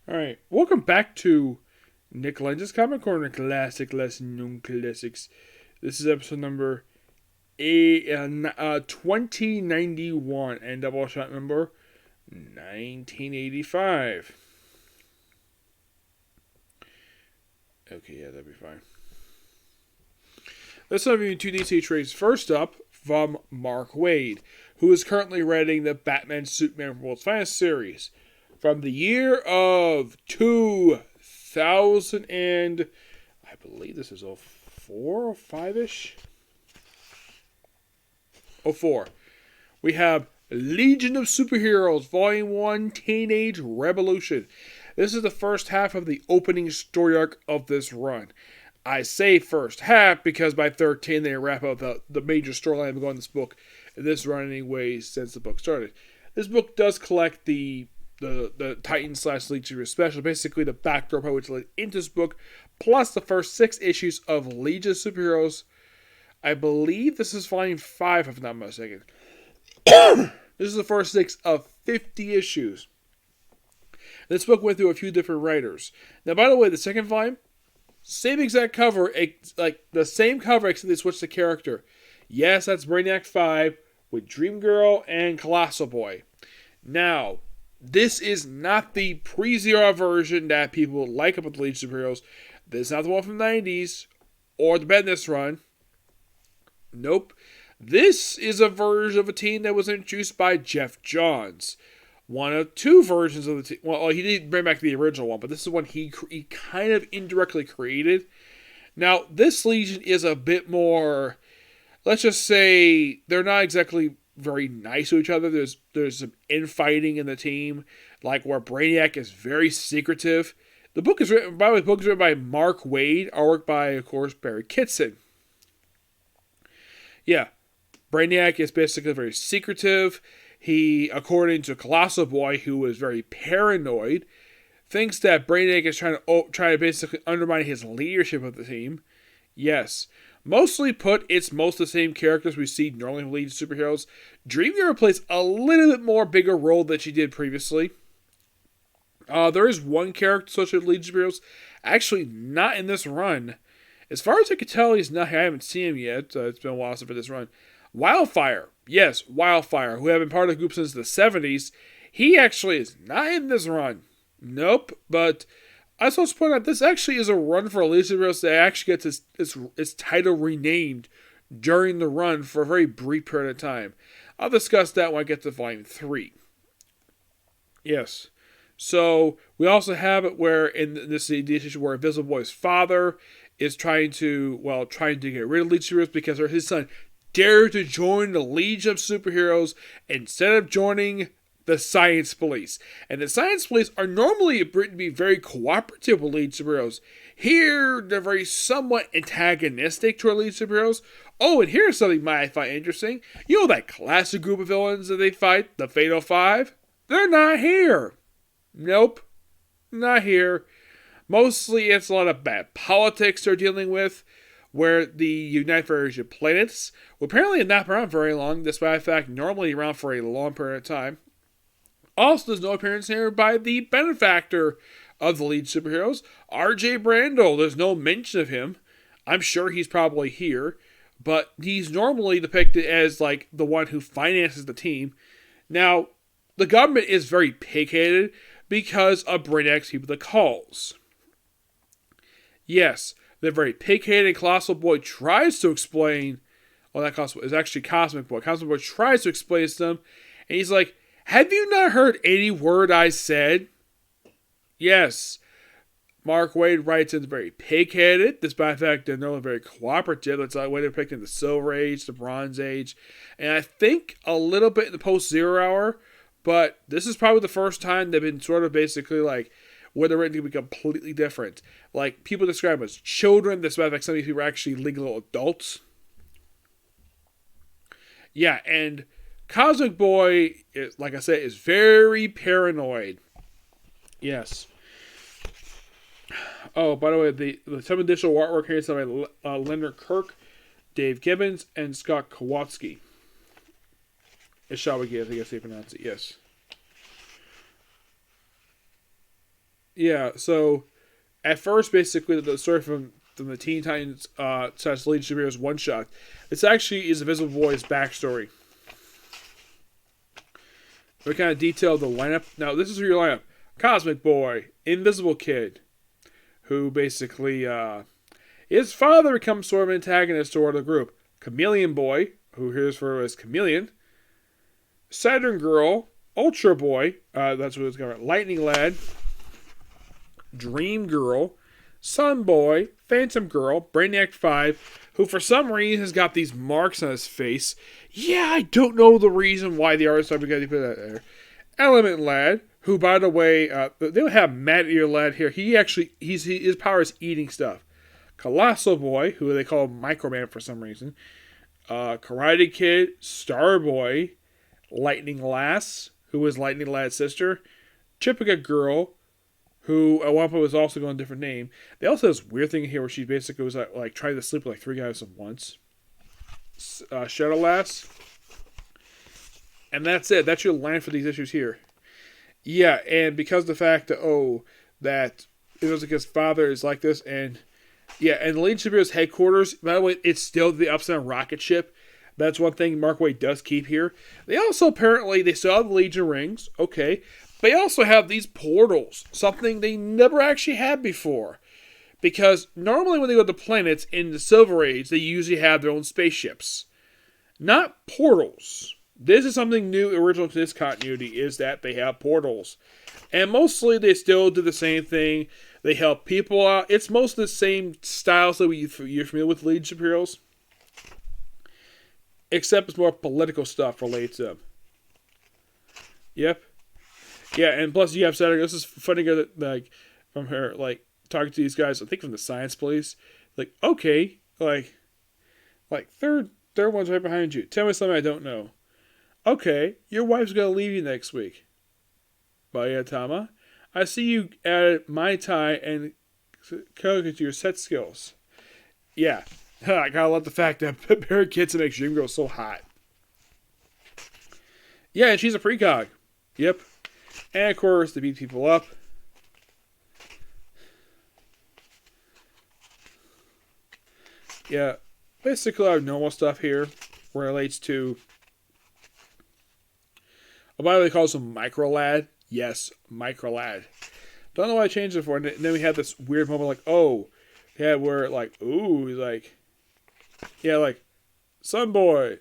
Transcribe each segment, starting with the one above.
Alright, welcome back to Nick Lenz's Comic Corner Classic Lesson Known Classics. This is episode number 2091 and Doubleshot number 1985. Okay, yeah, that'd be fine. Let's review two DC trades. First up, from Mark Waid, who is currently writing the Batman Superman World's Finest series. From the year of 2000 and I believe this is 04 or 5-ish. 04. We have Legion of Superheroes, Volume 1, Teenage Revolution. This is the first half of the opening story arc of this run. I say first half because by 13 they wrap up the major storyline going in this book, in this run anyway, since the book started. This book does collect the Titan / Legion special, basically the backdoor part which led into this book, plus the first 6 issues of Legion of Superheroes. I believe this is volume 5, if I'm not mistaken. This is the first 6 of 50 issues. This book went through a few different writers. Now, by the way, the second volume, same exact cover, like the same cover except they switched the character. Yes, that's Brainiac 5 with Dream Girl and Colossal Boy. Now, this is not the pre-Zero version that people like about the Legion of Superheroes. This is not the one from the 90s or the Bendis run. Nope. This is a version of a team that was introduced by Jeff Johns. One of 2 versions of the team. Well, he didn't bring back the original one, but this is one he kind of indirectly created. Now, this Legion is a bit more, let's just say, they're not exactly very nice to each other. There's some infighting in the team, like where Brainiac is very secretive. The book is written, by the way, the book is written by Mark Waid, artwork by, of course, Barry Kitson. Yeah, Brainiac is basically very secretive. He, according to Colossal Boy, who is very paranoid, thinks that Brainiac is trying to basically undermine his leadership of the team. Yes. Mostly put, it's most of the same characters we see normally in Legion Superheroes. Dream Girl plays a little bit more bigger role than she did previously. There is one character associated with Legion Superheroes, actually not in this run. As far as I can tell, he's not here. I haven't seen him yet. It's been a while since this run. Wildfire. Yes, Wildfire, who have been part of the group since the 70s. He actually is not in this run. Nope, but I was supposed to point out, this actually is a run for Legion Superheroes that actually gets its title renamed during the run for a very brief period of time. I'll discuss that when I get to Volume 3. Yes. So, we also have it where, in this edition, where Invisible Boy's father is trying to get rid of Legion Superheroes because his son dared to join the Legion of Superheroes instead of joining the Science Police. And the Science Police are normally written to be very cooperative with Legion Superheroes. Here, they're very somewhat antagonistic to our Legion Superheroes. Oh, and here's something you might find interesting. You know that classic group of villains that they fight, the Fatal Five? They're not here. Nope. Not here. Mostly, it's a lot of bad politics they're dealing with, where the United Federation of Planets will apparently not been around very long, despite the fact normally around for a long period of time. Also, there's no appearance here by the benefactor of the Legion Superheroes, R.J. Brandel. There's no mention of him. I'm sure he's probably here, but he's normally depicted as like the one who finances the team. Now, the government is very pig-headed because of Brainiac's Keep the Calls. Yes, they're very pig-headed. Colossal Boy tries to explain. Oh, that Colossal Boy is actually Cosmic Boy. Cosmic Boy tries to explain it to them, and he's like, "Have you not heard any word I said?" Yes. Mark Waid writes in very pig-headed, despite the fact they're no very cooperative. That's the way they're depicting the Silver Age, the Bronze Age, and I think a little bit in the post-Zero Hour, but this is probably the first time they've been sort of basically like, where they're written to be completely different. Like, people describe them as children, despite the fact some of these people are actually legal adults. Yeah, and Cosmic Boy, like I said, is very paranoid. Yes. Oh, by the way, the some additional artwork here is by Leonard Kirk, Dave Gibbons, and Scott Kowalski. Ishawagi, I think that's how you pronounce it, yes. Yeah, so at first, basically, the story from the Teen Titans slash Legion of Superheroes one shot. This actually is Invisible Boy's backstory. We kind of detailed the lineup. Now, this is your lineup: Cosmic Boy, Invisible Kid, who basically his father becomes sort of an antagonist toward the group. Chameleon Boy, who here's for as Chameleon. Saturn Girl, Ultra Boy, that's what it's called. Lightning Lad, Dream Girl, Sun Boy, Phantom Girl, Brainiac 5, who for some reason has got these marks on his face. Yeah, I don't know the reason why the artist had to put that there. Element Lad, who by the way, they don't have Mad Ear Lad here. His power is eating stuff. Colossal Boy, who they call Microman for some reason. Karate Kid, Star Boy, Lightning Lass, who is Lightning Lad's sister. Chipica Girl, who at one point was also going a different name. They also have this weird thing here where she basically was like trying to sleep with like 3 guys at once. Shadow Lass. And that's it. That's your line for these issues here. Yeah, and because of the fact that, that it was like his father is like this, and yeah, and the Legion of Superheroes headquarters, by the way, it's still the upside down rocket ship. That's one thing Mark Waid does keep here. They also apparently, they still have the Legion rings, okay. They also have these portals, something they never actually had before. Because normally when they go to planets in the Silver Age, they usually have their own spaceships. Not portals. This is something new, original to this continuity, is that they have portals. And mostly they still do the same thing. They help people out. It's mostly the same styles that you're familiar with Legion Superheroes. Except it's more political stuff related to them. Yep. Yeah, and plus you have Saturday. This is funny that like from her like talking to these guys. I think from the Science Police. Like okay, like third one's right behind you. Tell me something I don't know. Okay, your wife's gonna leave you next week. Bayatama, I see you added Mai Tai and to your set skills. Yeah, I gotta love the fact that Barry Kitson makes Dream Girl so hot. Yeah, and she's a precog. Yep. And of course, to beat people up. Yeah, basically our normal stuff here relates to. Oh, by the way, they call him Micro Lad. Yes, Micro Lad. Don't know why I changed it for. And then we had this weird moment like, yeah, where like, ooh, like, yeah, like, Sun Boy.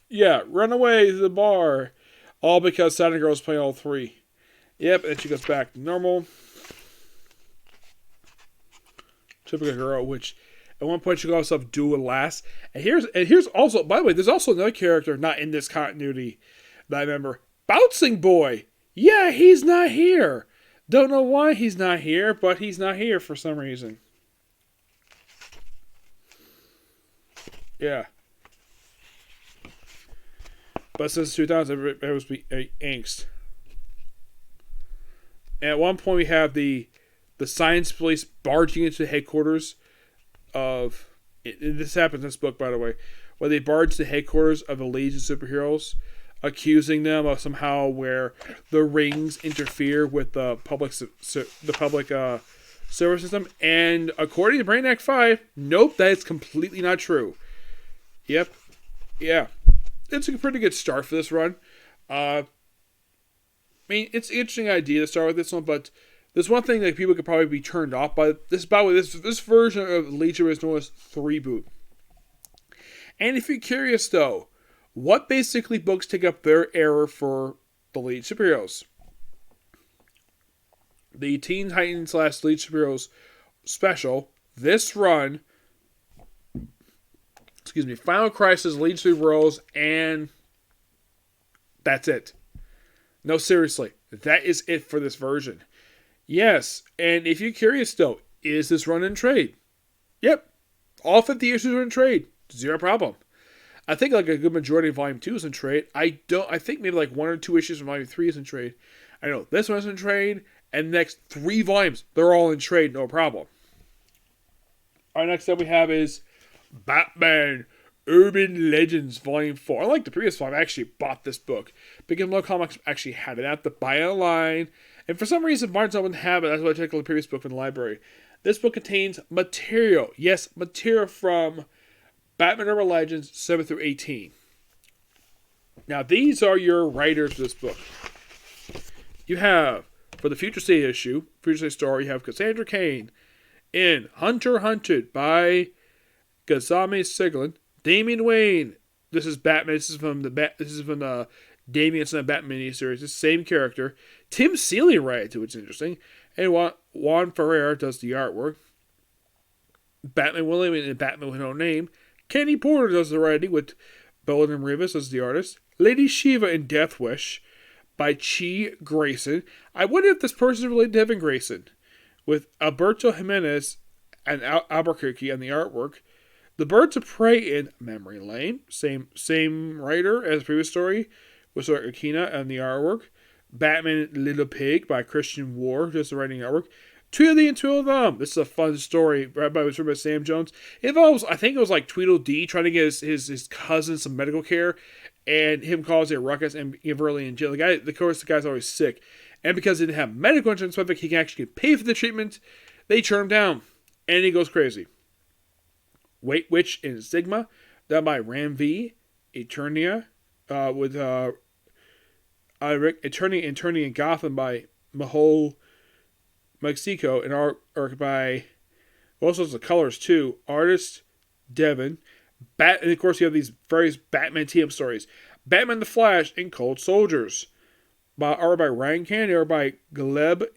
Yeah, run away to the bar. All because Saturn Girl's playing all 3. Yep, and she goes back to normal. Typical girl, which at one point she calls herself Dual Lass. And here's also, by the way, there's also another character not in this continuity that I remember. Bouncing Boy. Yeah, he's not here. Don't know why he's not here, but he's not here for some reason. Yeah. But since 2000, there was angst. And at one point, we have the Science Police barging into the headquarters of. This happens in this book, by the way, where they barge the headquarters of the Legion of Superheroes, accusing them of somehow where the rings interfere with the public server system. And according to Brainiac 5, nope, that is completely not true. Yep. Yeah. It's a pretty good start for this run. I mean, it's an interesting idea to start with this one, but there's one thing that people could probably be turned off by. By the way, this version of Legion is known as 3-boot. And if you're curious, though, what basically books take up their era for the Legion Superheroes? The Teen Titans / Legion Superheroes special, this run, Final Crisis, Legion Superheroes, and that's it. No, seriously, that is it for this version. Yes, and if you're curious though, is this run in trade? Yep, all 50 issues are in trade, zero problem. I think like a good majority of Volume 2 is in trade. I think maybe like 1 or 2 issues from Volume 3 is in trade. I know this one's in trade, and the next 3 volumes, they're all in trade, no problem. Our next up we have is Batman Urban Legends Volume 4. Unlike the previous one, I actually bought this book because Low Comics actually had it. I had to buy it online. And for some reason, Barnes wouldn't have it. That's why I took the previous book from the library. This book contains material. Yes, material from Batman Urban Legends 7 through 18. Now, these are your writers for this book. You have, for the Future State issue, Future State story, you have Cassandra Cain in Hunter Hunted by Gazami Siglin. Damian Wayne. This is Batman. This is from the Damian's Batman miniseries. The same character. Tim Seeley writes it, which is interesting. And Juan Ferrer does the artwork. Batman William and Batman with No Name. Kenny Porter does the writing with Belden Rivas as the artist. Lady Shiva in Death Wish by Chi Grayson. I wonder if this person is related to Evan Grayson. With Alberto Jimenez and Albuquerque on the artwork. The Birds of Prey in Memory Lane. Same writer as the previous story. With Akina and the artwork. Batman Little Pig by Christian War. Just the writing artwork. Tweedledee and Tweedledum. This is a fun story. Right by Sam Jones. It involves, I think it was like Tweedledee trying to get his cousin some medical care. And him causing a ruckus and early in jail. Of course, the guy's always sick. And because he didn't have medical insurance, he can actually pay for the treatment. They turn him down. And he goes crazy. White Witch in Sigma, done by Ram V. Eternia, with Attorney in Gotham by Mahol Mexico, and art by also the colors too. Artist Devin. And of course you have these various Batman TM stories. Batman the Flash in Cold Soldiers. Art by Ryan Candy, art by Gleb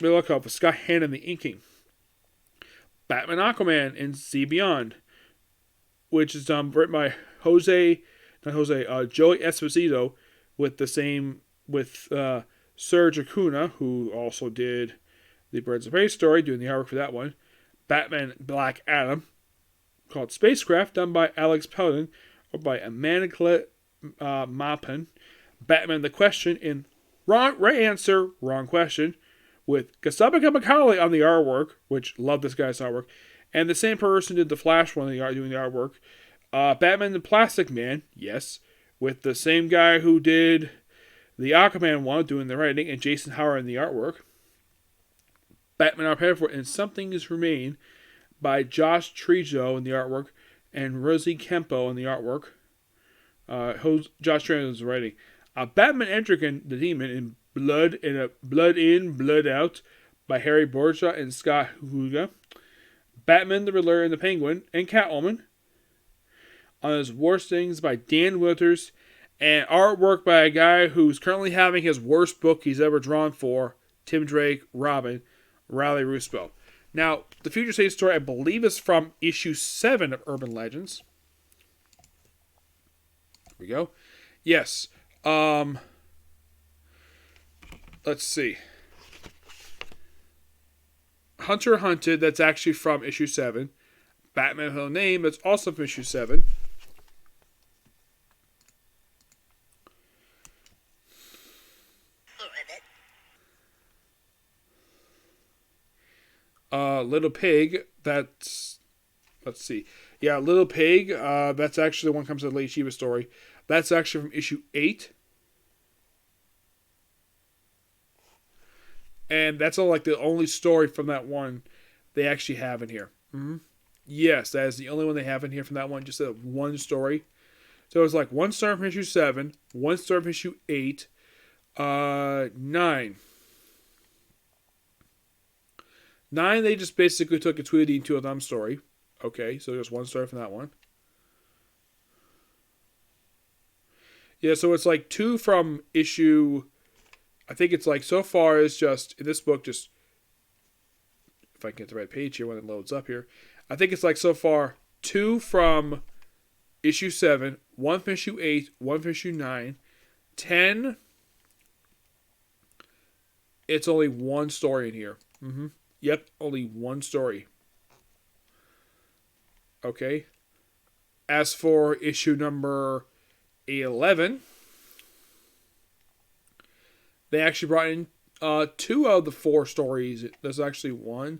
Milikov, Scott Hannon the inking. Batman Aquaman in See Beyond, which is written by Joey Esposito with Serge Acuna, who also did the Birds of Prey story, doing the artwork for that one. Batman Black Adam, called Spacecraft, done by Alex Pelton, or by Amanda Maupin. Batman The Question in Right Answer, Wrong Question, with Kasabika Macaulay on the artwork, which love this guy's artwork, and the same person did the Flash one doing the artwork. Batman the Plastic Man, yes, with the same guy who did the Aquaman one doing the writing, and Jason Howard in the artwork. Batman Our and Something Is Remain by Josh Trejo in the artwork, and Rosie Kempo in the artwork. Josh Trejo is writing. Batman Etrigan the Demon in Blood In, Blood Out by Harry Borja and Scott Huga. Batman the Riddler and the Penguin and Catwoman on His Worst Things by Dan Winters, and artwork by a guy who's currently having his worst book he's ever drawn for, Tim Drake, Robin, Riley Ruspo. Now, the Future State story, I believe, is from issue 7 of Urban Legends. Here we go. Yes. Let's see. Hunter Hunted, that's actually from issue 7. Batman with No Name, that's also from issue 7. Little Pig, that's... Let's see. Yeah, Little Pig, that's actually the one that comes to the Late Shiva story. That's actually from issue 8. And that's the only story from that one they actually have in here. Mm-hmm. Yes, that is the only one they have in here from that one. Just that one story. So it's like one story from issue 7, one story from issue 8, 9. 9, they just basically took a Tweedledee and Tweedledum story. Okay, so there's one story from that one. Yeah, so it's like 2 from issue... I think it's like, so far, it's just, in this book, just, if I can get the right page here when it loads up here, I think it's like, so far, 2 from issue 7, 1 from issue 8, 1 from issue 9, 10, it's only one story in here. Mm-hmm. Yep, only one story. Okay. As for issue number 11... they actually brought in 2 of the 4 stories. There's actually 1,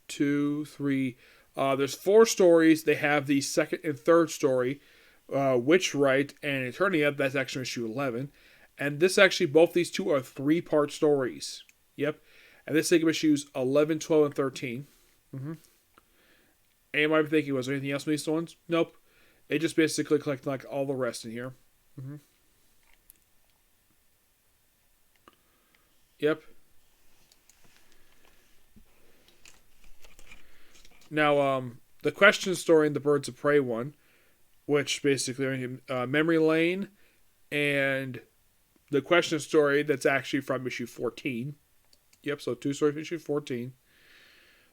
2, 3, There's 4 stories. They have the second and third story, Witch Right and Eternia. That's actually issue 11. And this actually, both these two are 3-part stories. Yep. And this thing of issues 11, 12, and 13. Mm-hmm. And you might be thinking, was there anything else in these ones? Nope. They just basically collect like all the rest in here. Mm-hmm. Yep. Now, the question story in the Birds of Prey one, which basically Memory Lane, and the question story that's actually from issue 14. Yep, so 2 stories from issue 14.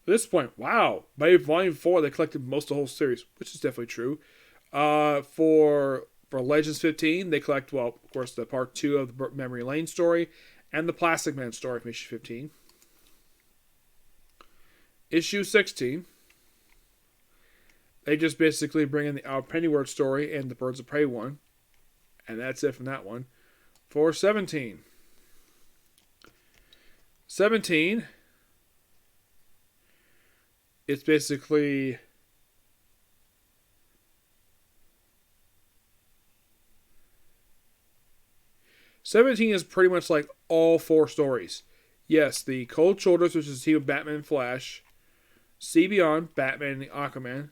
At this point, wow, by volume 4 they collected most of the whole series, which is definitely true. For Legends 15, they collect, well, of course, the part 2 of the Memory Lane story and the Plastic Man story from issue 15. Issue 16, they just basically bring in the Pennyworth story and the Birds of Prey one, and that's it from that one. For 17, it's basically 17 is pretty much like all 4 stories. Yes, the Cold Shoulders, which is the team of Batman and Flash, See Beyond, Batman and Aquaman,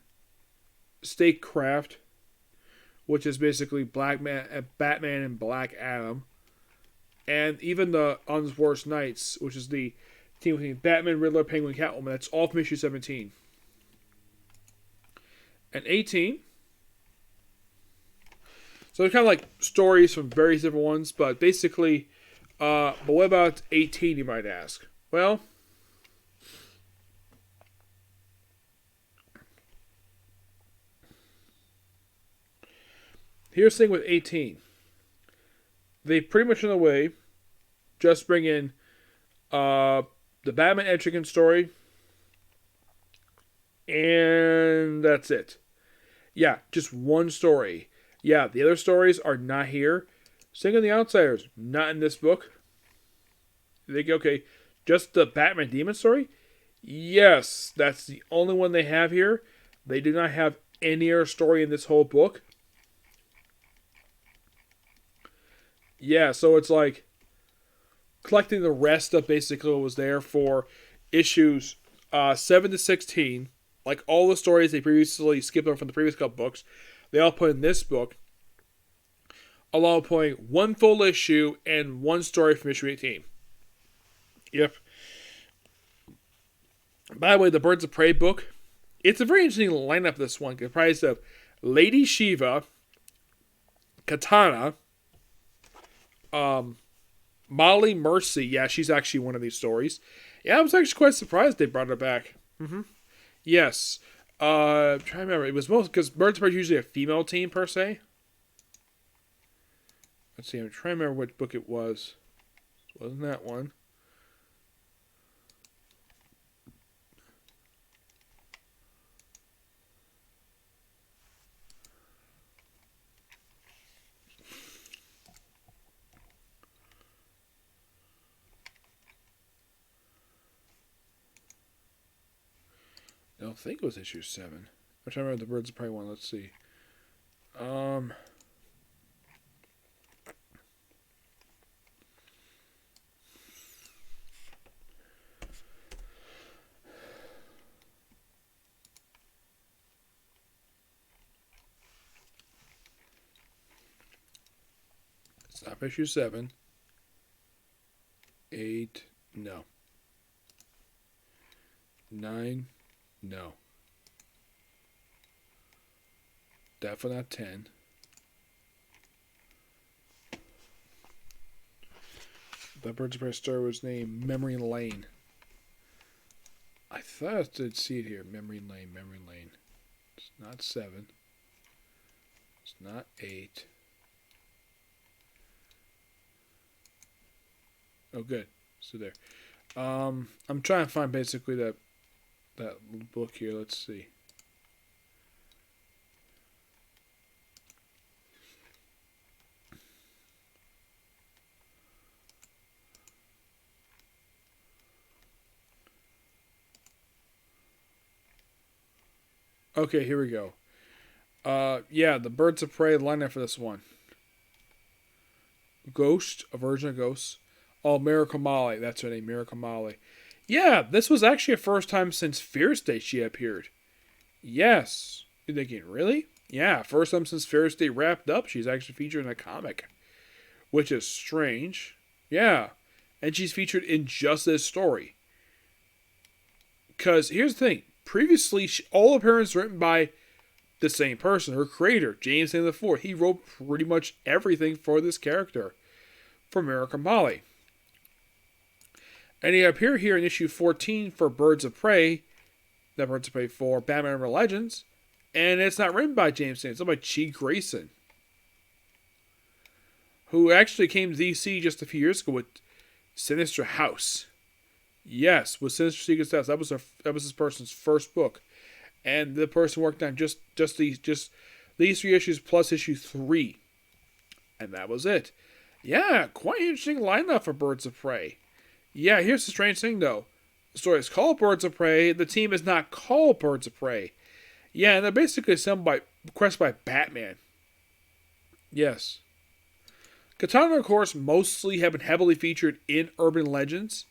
Statecraft, which is basically Batman and Black Adam, and even the Unsworth Knights, which is the team between Batman, Riddler, Penguin, Catwoman. That's all from issue 17. And 18. So they're kind of like stories from various different ones, but basically, but what about 18, you might ask? Well, here's the thing with 18. They pretty much, in a way, just bring in the Batman Etrigan story, and that's it. Yeah, just one story. Yeah, the other stories are not here. Sing of the Outsiders, not in this book. You think, okay, just the Batman Demon story? Yes, that's the only one they have here. They do not have any other story in this whole book. Yeah, so it's like collecting the rest of basically what was there for issues 7 to 16. Like all the stories they previously skipped over from the previous couple books, they all put in this book, along with putting 1 full issue and 1 story from issue 18. Yep. By the way, the Birds of Prey book, it's a very interesting lineup, this one, comprised of Lady Shiva, Katana, Molly Mercy. Yeah, she's actually one of these stories. Yeah, I was actually quite surprised they brought her back. Mm-hmm. Yes. I'm trying to remember. It was most because Birds of Prey is usually a female team per se. Let's see. I'm trying to remember which book it was. It wasn't that one. I don't think it was issue 7. I'm trying to remember the Birds of Prey one. Let's see. It's not issue 7. 8. No. 9. No. Definitely not 10. The Birds of Prey story was named Memory Lane. I thought I did see it here. Memory Lane, Memory Lane. It's not 7. It's not 8. Oh, good. So there. I'm trying to find basically that book here. Let's see. Okay, here we go. Yeah, the Birds of Prey lineup for this one. Ghost, a version of Ghost. Oh, Miracle Molly. That's her name, Miracle Molly. Yeah, this was actually a first time since Fear State she appeared. Yes. You're thinking, really? Yeah, first time since Fear State wrapped up, she's actually featured in a comic. Which is strange. Yeah. And she's featured in just this story. Because here's the thing. Previously, all appearances written by the same person, her creator, James Stanley IV. He wrote pretty much everything for this character. For Miracle Molly. And he appeared here in issue 14 for Birds of Prey. That Birds of Prey for Batman Urban Legends. And it's not written by James Stanley. It's written by Chi Grayson. Who actually came to DC just a few years ago with Sinister House. Yes, with Sinister Secret House. That was this person's first book. And the person worked on just these 3 issues plus issue 3. And that was it. Yeah, quite interesting lineup for Birds of Prey. Yeah, here's the strange thing though. The story is called Birds of Prey. The team is not called Birds of Prey. Yeah, and they're basically assembled by request by Batman. Yes. Katana, of course, mostly have been heavily featured in Urban Legends.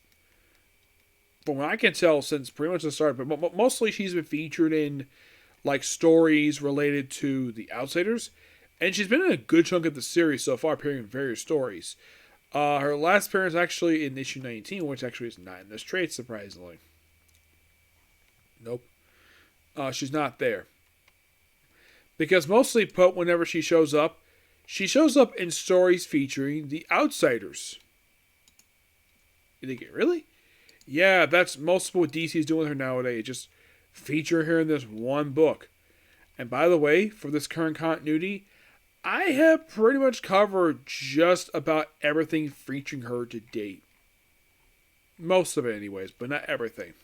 From what I can tell, since pretty much the start, but mostly she's been featured in like stories related to the Outsiders, and she's been in a good chunk of the series so far, appearing in various stories. Her last appearance actually in issue 19, which actually is not in this trade, surprisingly. Nope. She's not there. Because mostly Pope, whenever she shows up in stories featuring the Outsiders. You think, really? Yeah, that's most of what DC is doing with her nowadays. Just feature her in this one book. And by the way, for this current continuity, I have pretty much covered just about everything featuring her to date. Most of it anyways, but not everything.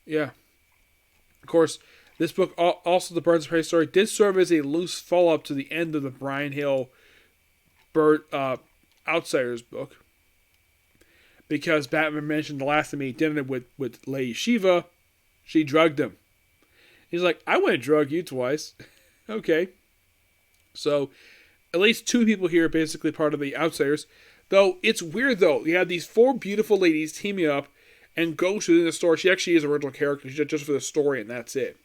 Yeah. Of course, this book, also the Birds of Prey story, did serve as a loose follow-up to the end of the Brian Hill Outsiders book. Because Batman mentioned the last time he did it with Lady Shiva, she drugged him. He's like, I wouldn't drug you twice. Okay. So, at least 2 people here are basically part of the Outsiders. Though, it's weird though. You have these 4 beautiful ladies teaming up and Ghost within the story. She actually is an original character. She's just for the story and that's it.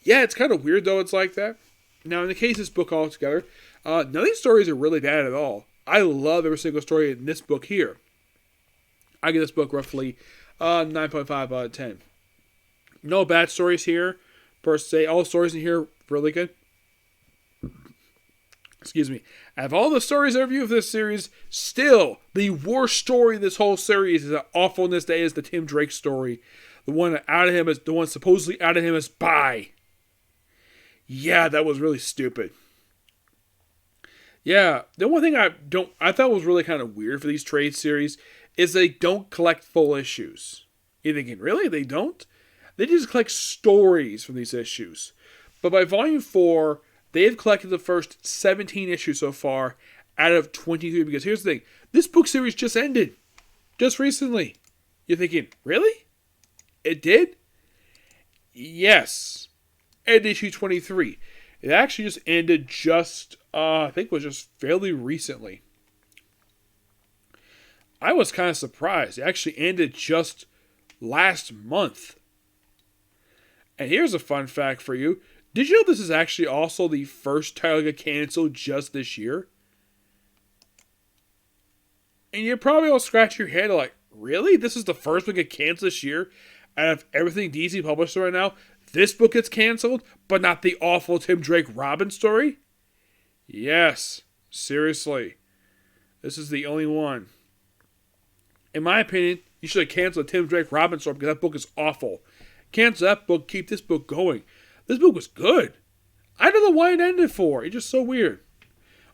Yeah, it's kind of weird though it's like that. Now, in the case of this book altogether, none of these stories are really bad at all. I love every single story in this book here. I give this book roughly 9.5 out of 10. No bad stories here, per se. All stories in here really good. Excuse me. Out of all the stories I review of this series, still, the worst story of this whole series is an awfulness that is the Tim Drake story. The one supposedly outed him as bi. Yeah, that was really stupid. Yeah, the one thing I thought was really kind of weird for these trade series is they don't collect full issues. You're thinking, really? They don't? They just collect stories from these issues. But by volume 4, they've collected the first 17 issues so far out of 23. Because here's the thing. This book series just ended. Just recently. You're thinking, really? It did? Yes. At issue 23. It actually just ended I think it was just fairly recently. I was kind of surprised. It actually ended just last month. And here's a fun fact for you. Did you know this is actually also the first title to get canceled just this year? And you're probably all scratch your head like, really? This is the first one to get canceled this year? Out of everything DC published right now, this book gets canceled, but not the awful Tim Drake Robin story? Yes. Seriously. This is the only one. In my opinion, you should have canceled the Tim Drake Robin story because that book is awful. Cancel that book, keep this book going. This book was good. I don't know why it ended for. It's just so weird.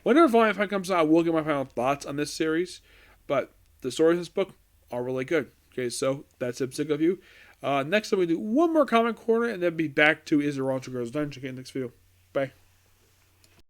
Whenever Volume 5 comes out, I will get my final thoughts on this series. But the stories in this book are really good. Okay, so that's it. Sick of you. Next time we do one more comic corner and then be back to Is There Wrong to Girls Dungeon. Okay, next video. Bye.